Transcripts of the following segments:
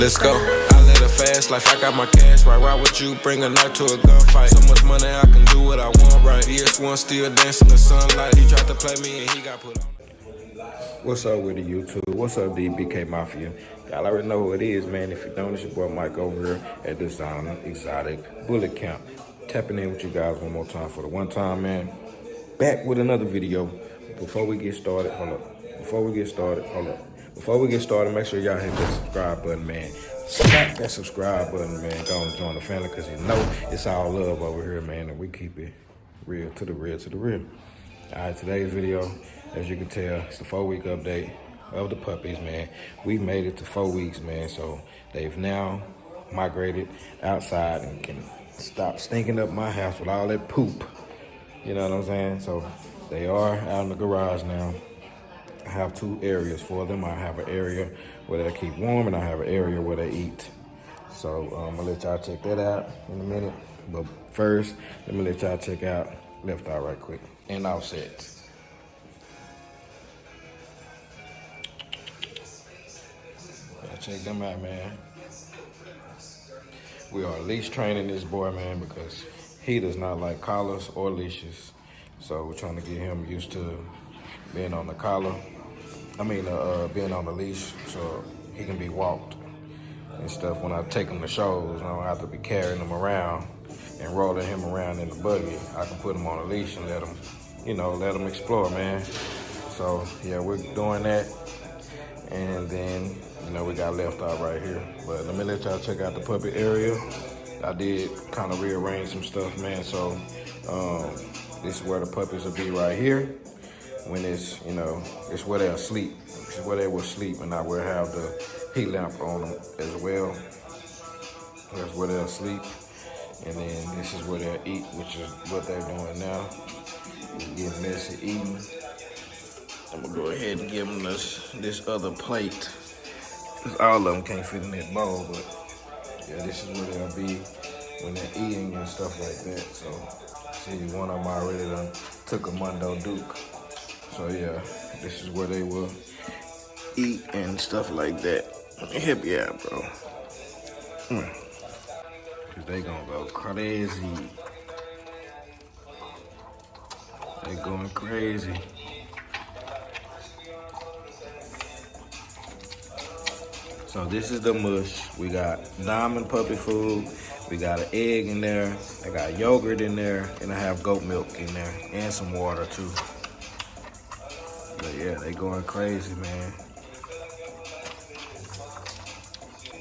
Let's go. I live a fast life, I got my cash right. Ride with you, bring a knife to a gunfight. So much money, I can do what I want right. VS1 still dancing in the sunlight. He tried to play me and he got put on. What's up with the YouTube? What's up, DBK Mafia? Y'all already know who it is, man. If you don't, it's your boy Mike over here at Designer Exotic Bullet Camp. Tapping in with you guys one more time for the one time, man. Back with another video. Before we get started, hold up. Before we get started, make sure y'all hit that subscribe button, man. Smack that subscribe button, man. Go and join the family, because you know it's all love over here, man. And we keep it real to the real to the real. All right, today's video, as you can tell, it's the 4-week update of the puppies, man. We've made it to 4 weeks, man. So they've now migrated outside and can stop stinking up my house with all that poop. You know what I'm saying? So they are out in the garage now. I have 2 areas for them. I have an area where they keep warm, and I have an area where they eat. So I'm gonna let y'all check that out in a minute. But first, let me let y'all check out left eye right quick and offset. Yeah, check them out, man. We are leash training this boy, man, because he does not like collars or leashes. So we're trying to get him used to being on the collar. Being on the leash, so he can be walked and stuff. When I take him to shows, I don't have to be carrying him around and rolling him around in the buggy. I can put him on a leash and let him explore, man. So yeah, we're doing that. And then, we got left out right here. But let me let y'all check out the puppy area. I did kind of rearrange some stuff, man. So this is where the puppies will be right here. When it's, it's where they'll sleep. It's where they will sleep, and I will have the heat lamp on them as well. That's where they'll sleep. And then this is where they'll eat, which is what they're doing now. Getting messy eating. I'm gonna go ahead and give them this other plate. Cause all of them can't fit in that bowl, but yeah, this is where they'll be when they're eating and stuff like that. So, see, one of them already done took a Mundo Duke. So yeah, this is where they will eat and stuff like that. Let me help you out, bro. Cause they gonna go crazy. They going crazy. So this is the mush. We got diamond puppy food. We got an egg in there. I got yogurt in there, and I have goat milk in there, and some water too. But yeah, they going crazy, man.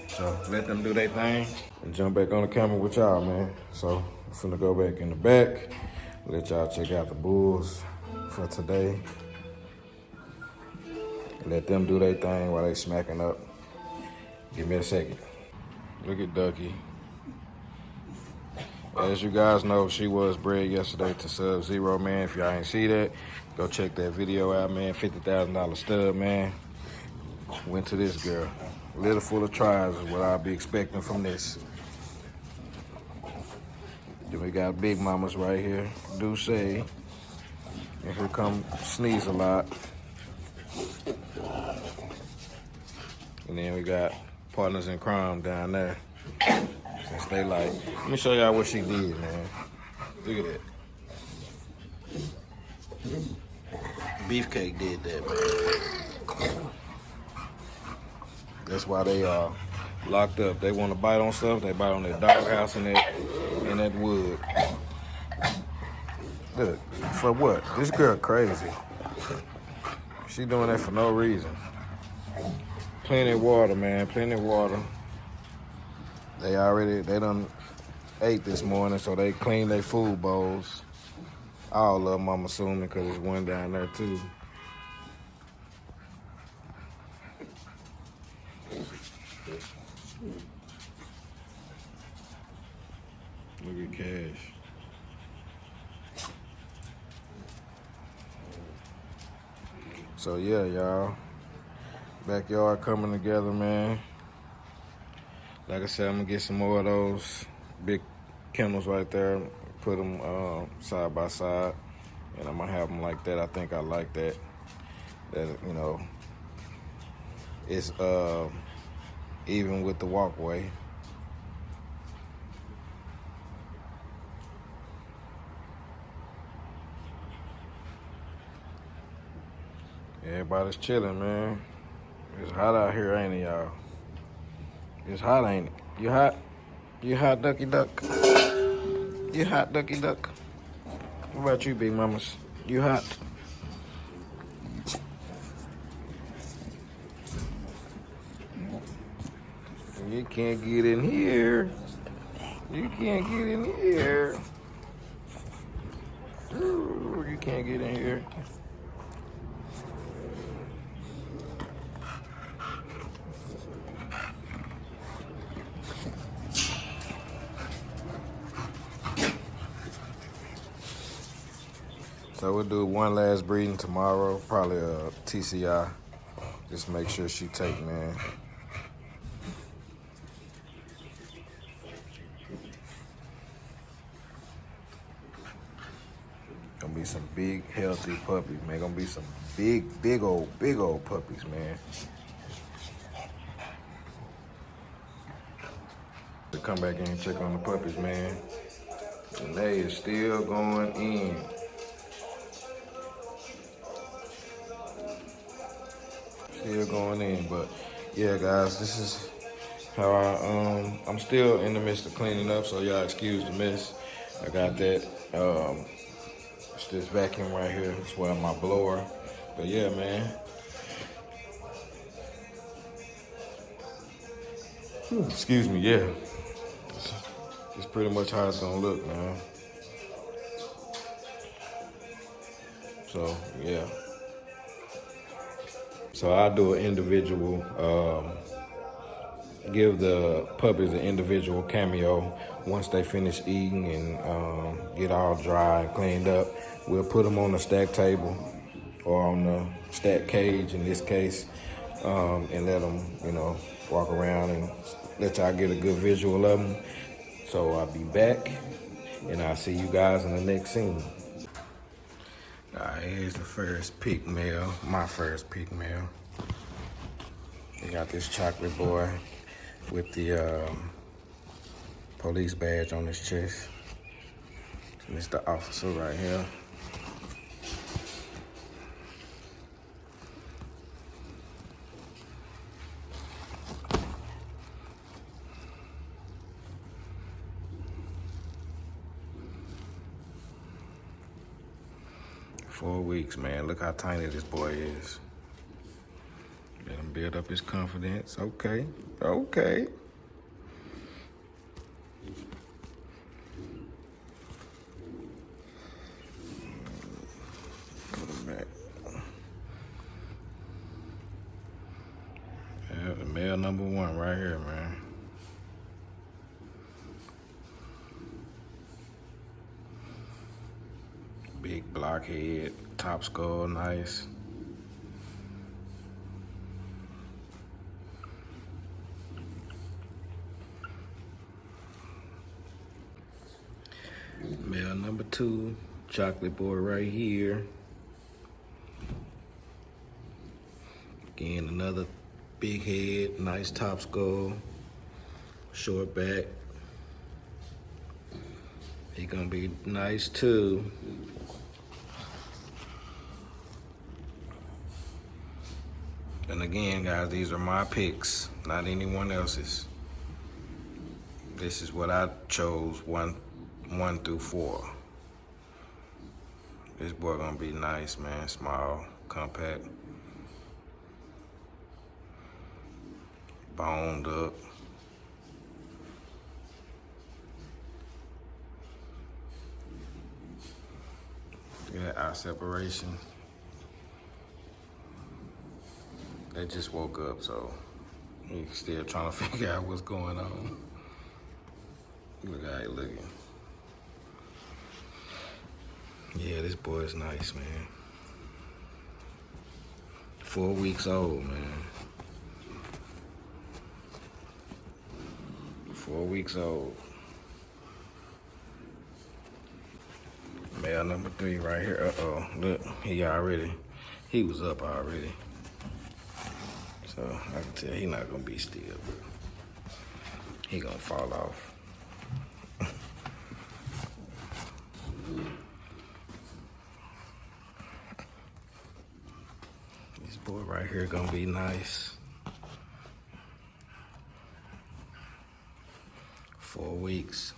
So let them do their thing and jump back on the camera with y'all, man. So I'm finna go back in the back, let y'all check out the bulls for today. Let them do their thing while they smacking up. Give me a second. Look at Ducky. As you guys know, she was bred yesterday to Sub-Zero, man. If y'all ain't see that, go check that video out, man. $50,000 stud, man. Went to this girl. Little full of tries is what I'll be expecting from this. Then we got big mamas right here. Duce. And here come Sneeze a lot. And then we got Partners in Crime down there. Since they like, let me show y'all what she did, man. Look at that. Beefcake did that, man. That's why they are locked up. They want to bite on stuff. They bite on their doghouse and that wood. Look, for what? This girl crazy. She doing that for no reason. Plenty of water, man. Plenty of water. They done ate this morning, so they cleaned their food bowls. All of them, I'm assuming, because there's one down there, too. Look at Cash. So, yeah, y'all. Backyard coming together, man. Like I said, I'm gonna get some more of those big kennels right there, put them side by side, and I'm gonna have them like that. I think I like that. That, it's even with the walkway. Everybody's chilling, man. It's hot out here, ain't it, y'all? It's hot, ain't it? You hot? You hot, Ducky Duck? You hot, Ducky Duck? What about you, big mamas? You hot? You can't get in here. You can't get in here. Ooh, you can't get in here. So we'll do one last breeding tomorrow, probably a TCI. Just make sure she take, man. Gonna be some big, healthy puppies, man. Gonna be some big old puppies, man. To come back in and check on the puppies, man. And they is still going in. Still going in, but yeah, guys, this is how I'm still in the midst of cleaning up, so y'all excuse the mess. I got that. It's this vacuum right here. It's where my blower. But yeah, man. Excuse me, yeah. It's pretty much how it's gonna look, man. So yeah. So I'll do an individual, give the puppies an individual cameo once they finish eating and get all dry and cleaned up. We'll put them on the stack table or on the stack cage in this case, and let them, you know, walk around and let y'all get a good visual of them. So I'll be back and I'll see you guys in the next scene. All right, here's the first pig male, my first pig male. We got this chocolate boy with the police badge on his chest. And it's the officer right here. "4 weeks, man. Look how tiny this boy is." Let him build up his confidence. Okay, okay. Put him back. Yeah, the male number 1 right here, man. Big blockhead, top skull, nice. Male number 2, chocolate boy right here. Again, another big head, nice top skull, short back. He gonna be nice too. And again, guys, these are my picks, not anyone else's. This is what I chose, 1 through 4. This boy gonna be nice, man. Small, compact, boned up. Yeah, eye separation. They just woke up, so he's still trying to figure out what's going on. Look how he looking. Yeah, this boy is nice, man. 4 weeks old, man. 4 weeks old. Male number 3 right here. Uh-oh, look, he was up already. So I can tell he not gonna be still, but He gonna fall off. This boy right here gonna be nice. 4 weeks.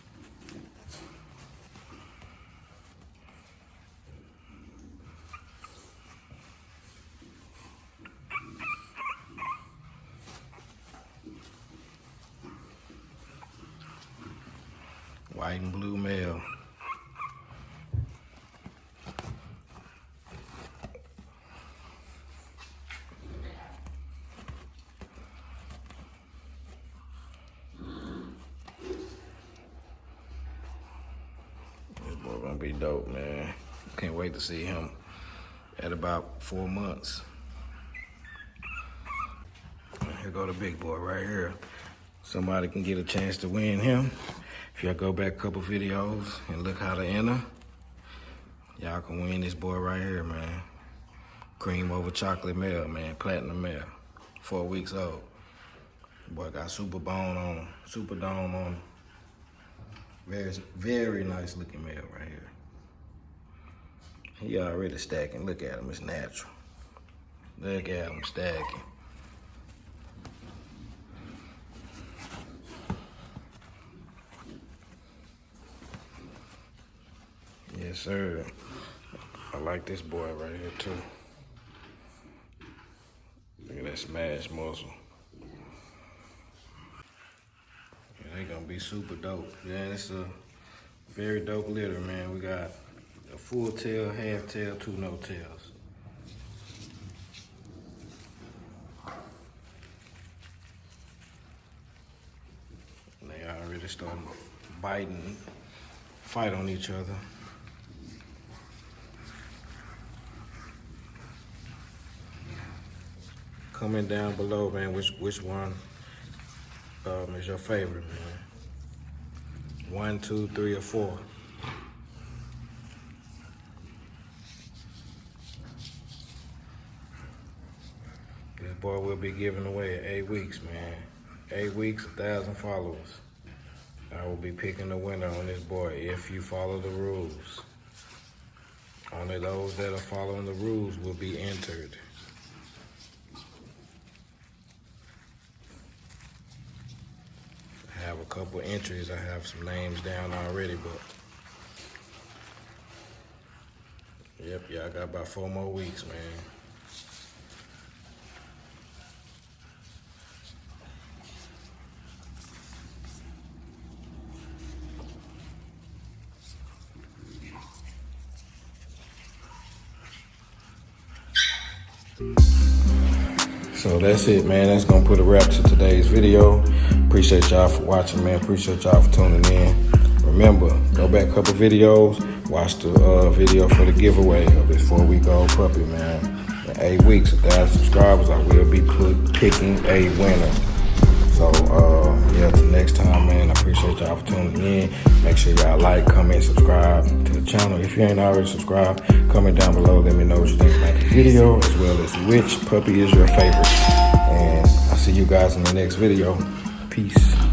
White and blue male. This boy gonna be dope, man. Can't wait to see him at about 4 months. Here go the big boy right here. Somebody can get a chance to win him. If y'all go back a couple videos and look how to enter, y'all can win this boy right here, man. Cream over chocolate male, man. Platinum male. 4 weeks old. Boy got super bone on him. Super dome on him. Very nice looking male right here. He already stacking. Look at him. It's natural. Look at him stacking. Yes, sir. I like this boy right here, too. Look at that smash muscle. Yeah, they gonna be super dope. Yeah, it's a very dope litter, man. We got a full tail, half tail, 2 no tails. And they already starting biting, fight on each other. Comment down below, man, which one is your favorite, man. 1, 2, 3, or 4. This boy will be giving away at 8 weeks, man. 8 weeks, 1,000 followers. I will be picking the winner on this boy if you follow the rules. Only those that are following the rules will be entered. I have a couple entries. I have some names down already, but yep, I got about 4 more weeks, man. So that's it, man. That's gonna put a wrap to today's video. Appreciate y'all for watching, man. Appreciate y'all for tuning in. Remember, go back a couple videos, watch the video for the giveaway of this 4-week-old puppy, man. In 8 weeks, 1,000 subscribers, I will be picking a winner. So, yeah, till next time, man, I appreciate y'all for tuning in. Make sure y'all like, comment, subscribe to the channel. If you ain't already subscribed, comment down below. Let me know what you think about the video, as well as which puppy is your favorite. And I'll see you guys in the next video. Peace.